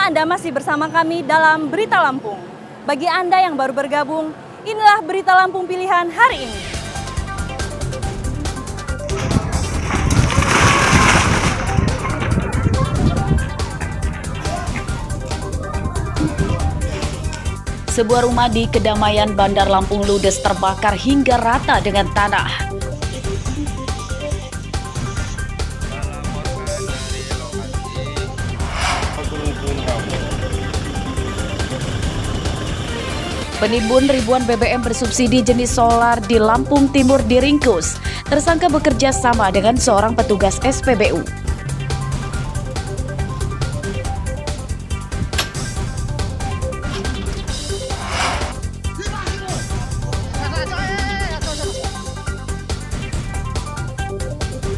Anda masih bersama kami dalam Berita Lampung. Bagi Anda yang baru bergabung, inilah Berita Lampung pilihan hari ini. Sebuah rumah di Kedamaian Bandar Lampung ludes terbakar hingga rata dengan tanah. Penimbun ribuan BBM bersubsidi jenis solar di Lampung Timur diringkus. Tersangka bekerja sama dengan seorang petugas SPBU.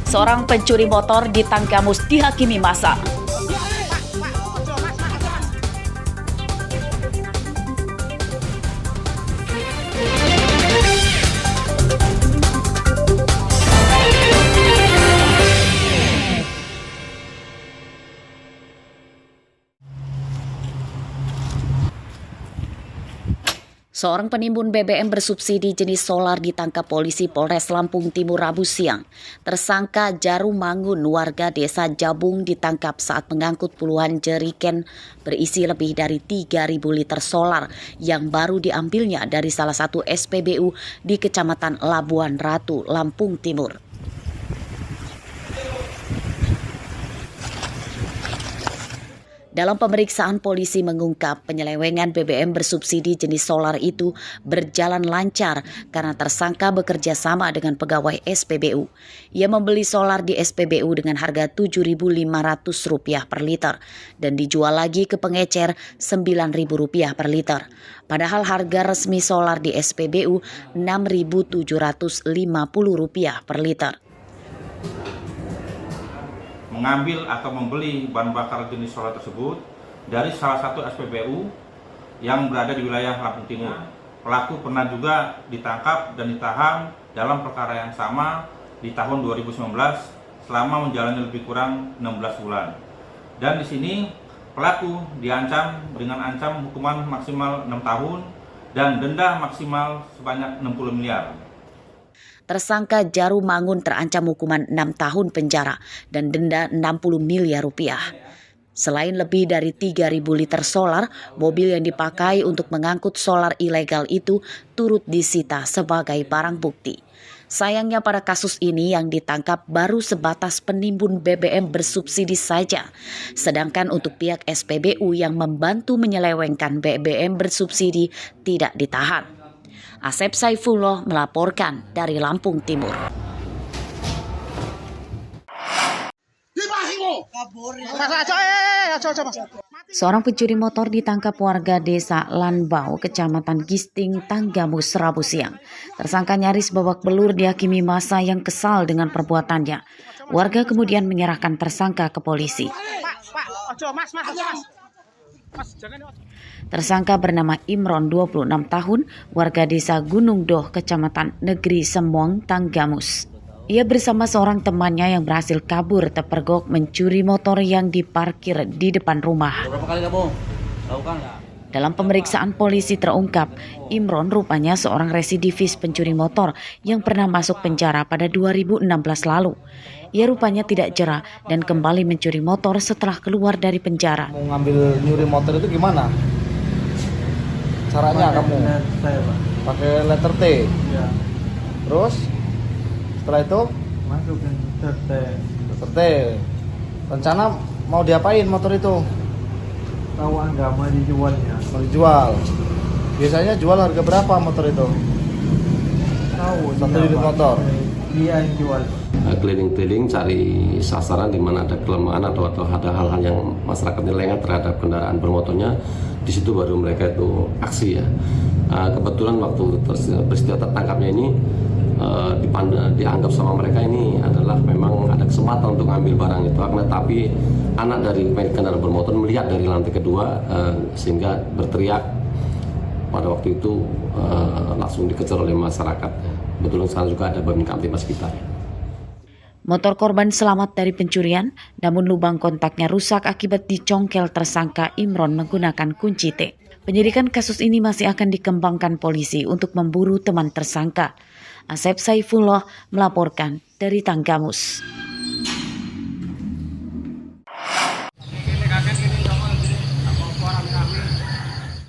Seorang pencuri motor di Tanggamus dihakimi massa. Seorang penimbun BBM bersubsidi jenis solar ditangkap polisi Polres Lampung Timur Rabu siang. Tersangka Jarum Mangun warga desa Jabung ditangkap saat mengangkut puluhan jeriken berisi lebih dari 3.000 liter solar yang baru diambilnya dari salah satu SPBU di Kecamatan Labuan Ratu, Lampung Timur. Dalam pemeriksaan, polisi mengungkap penyelewengan BBM bersubsidi jenis solar itu berjalan lancar karena tersangka bekerja sama dengan pegawai SPBU. Ia membeli solar di SPBU dengan harga Rp7.500 per liter dan dijual lagi ke pengecer Rp9.000 per liter. Padahal harga resmi solar di SPBU Rp6.750 per liter. Mengambil atau membeli bahan bakar jenis solar tersebut dari salah satu SPBU yang berada di wilayah Lampung Timur. Pelaku pernah juga ditangkap dan ditahan dalam perkara yang sama di tahun 2019 selama menjalani lebih kurang 16 bulan. Dan di sini pelaku diancam dengan ancam hukuman maksimal 6 tahun dan denda maksimal sebanyak 60 miliar. Tersangka Jarum Mangun terancam hukuman 6 tahun penjara dan denda 60 miliar rupiah. Selain lebih dari 3.000 liter solar, mobil yang dipakai untuk mengangkut solar ilegal itu turut disita sebagai barang bukti. Sayangnya pada kasus ini yang ditangkap baru sebatas penimbun BBM bersubsidi saja. Sedangkan untuk pihak SPBU yang membantu menyelewengkan BBM bersubsidi tidak ditahan. Asep Saifullah melaporkan dari Lampung Timur. Seorang pencuri motor ditangkap warga desa Lanbau, Kecamatan Gisting, Tanggamus, Rabu siang. Tersangka nyaris babak belur dihakimi massa yang kesal dengan perbuatannya. Warga kemudian menyerahkan tersangka ke polisi. Tersangka bernama Imron, 26 tahun, warga desa Gunung Doh, Kecamatan Negeri Semong, Tanggamus. Ia bersama seorang temannya yang berhasil kabur terpergok mencuri motor yang diparkir di depan rumah. Berapa kali kamu? Tahu kan nggak? Dalam pemeriksaan polisi terungkap, Imron rupanya seorang residivis pencuri motor yang pernah masuk penjara pada 2016 lalu. Ia rupanya tidak jera dan kembali mencuri motor setelah keluar dari penjara. Mau ngambil nyuri motor itu gimana? Caranya kamu? Pakai letter T. Ya. Terus setelah itu Masukin letter letter T. Rencana mau diapain motor itu? tahu agama dijualnya. Mau dijual. Biasanya jual harga berapa motor itu? Tahu Satu dia, unit Pak. motor. Dia yang jual. Keliling-keliling cari sasaran di mana ada kelemahan atau ada hal-hal yang masyarakatnya lengah terhadap kendaraan bermotornya. Di situ baru mereka itu aksi ya. Kebetulan waktu peristiwa tertangkapnya ini dianggap sama mereka ini adalah memang ada kesempatan untuk ngambil barang itu, tapi anak dari pemilik kendaraan bermotor melihat dari lantai kedua sehingga berteriak. Pada waktu itu langsung dikejar oleh masyarakat. Betul sekarang juga ada Babin Kamtibmas kita. Motor korban selamat dari pencurian, namun lubang kontaknya rusak akibat dicongkel tersangka Imron menggunakan kunci T. Penyidikan kasus ini masih akan dikembangkan polisi untuk memburu teman tersangka. Asep Saifullah melaporkan dari Tanggamus.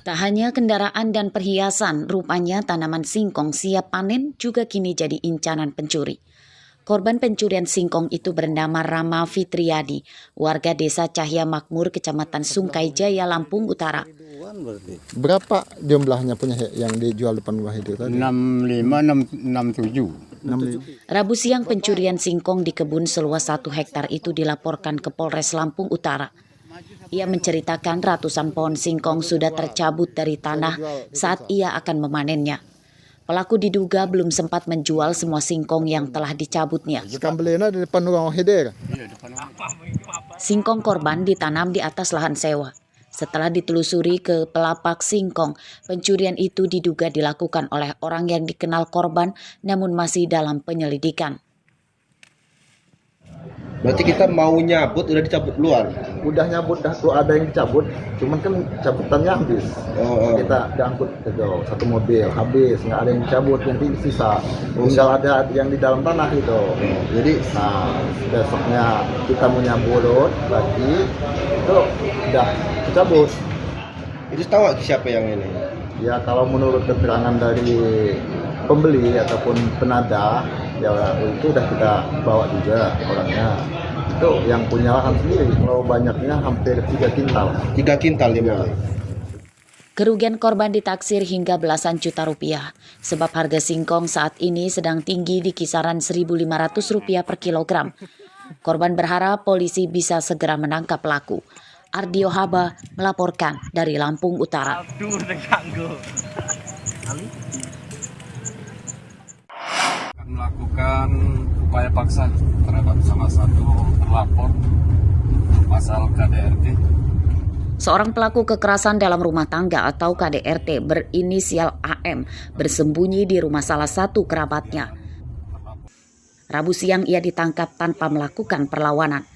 Tak hanya kendaraan dan perhiasan, rupanya tanaman singkong siap panen juga kini jadi incaran pencuri. Korban pencurian singkong itu bernama Rama Fitriadi, warga desa Cahya Makmur, Kecamatan Sungkai Jaya, Lampung Utara. Berapa jumlahnya punya yang dijual depan rumah itu tadi? 65-67. Rabu siang pencurian singkong di kebun seluas 1 hektar itu dilaporkan ke Polres Lampung Utara. Ia menceritakan ratusan pohon singkong sudah tercabut dari tanah saat ia akan memanennya. Pelaku diduga belum sempat menjual semua singkong yang telah dicabutnya. Sekambelena di depan rumah Hider. Singkong korban ditanam di atas lahan sewa. Setelah ditelusuri ke pelapak singkong, pencurian itu diduga dilakukan oleh orang yang dikenal korban namun masih dalam penyelidikan. Berarti kita mau nyabut udah dicabut luar. Udah nyabut, dah tuh ada yang dicabut, cuman kan cabutannya habis. Kita diangkut ke satu mobil, habis, nggak ada yang dicabut, nanti sisa. Tinggal ada yang di dalam tanah itu. Jadi, besoknya kita mau nyabut lagi, itu udah dicabut. itu tahu nggak siapa yang ini? Ya kalau menurut keterangan dari pembeli ataupun penada, ya itu udah kita bawa juga orangnya. Itu yang punya lahan sendiri, kalau banyaknya hampir 3 kintal. 3 kintal dia. Kerugian korban ditaksir hingga belasan juta rupiah, sebab harga singkong saat ini sedang tinggi di kisaran Rp1.500 per kilogram. Korban berharap polisi bisa segera menangkap pelaku. Ardio Haba melaporkan dari Lampung Utara. Akan melakukan upaya paksa terhadap salah satu terlapor pasal KDRT. Seorang pelaku kekerasan dalam rumah tangga atau KDRT berinisial AM bersembunyi di rumah salah satu kerabatnya. Rabu siang ia ditangkap tanpa melakukan perlawanan.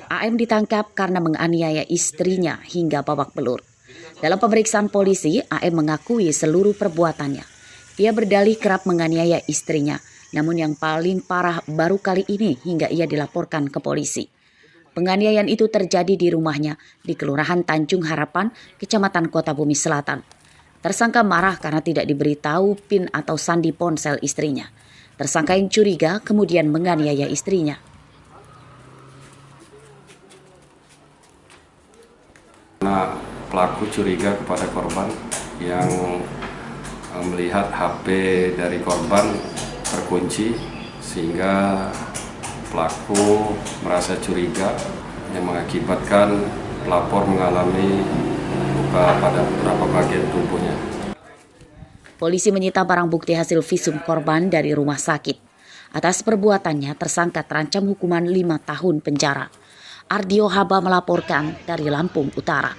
AM ditangkap karena menganiaya istrinya hingga babak belur. Dalam pemeriksaan polisi, AM mengakui seluruh perbuatannya. Ia berdalih kerap menganiaya istrinya, namun yang paling parah baru kali ini hingga ia dilaporkan ke polisi. Penganiayaan itu terjadi di rumahnya di Kelurahan Tanjung Harapan, Kecamatan Kota Bumi Selatan. Tersangka marah karena tidak diberitahu PIN atau sandi ponsel istrinya. Tersangka yang curiga kemudian menganiaya istrinya. Nah, pelaku curiga kepada korban yang melihat HP dari korban terkunci sehingga pelaku merasa curiga yang mengakibatkan pelapor mengalami luka pada beberapa bagian tubuhnya. Polisi menyita barang bukti hasil visum korban dari rumah sakit. Atas perbuatannya, tersangka terancam hukuman 5 tahun penjara. Ardio Haba melaporkan dari Lampung Utara.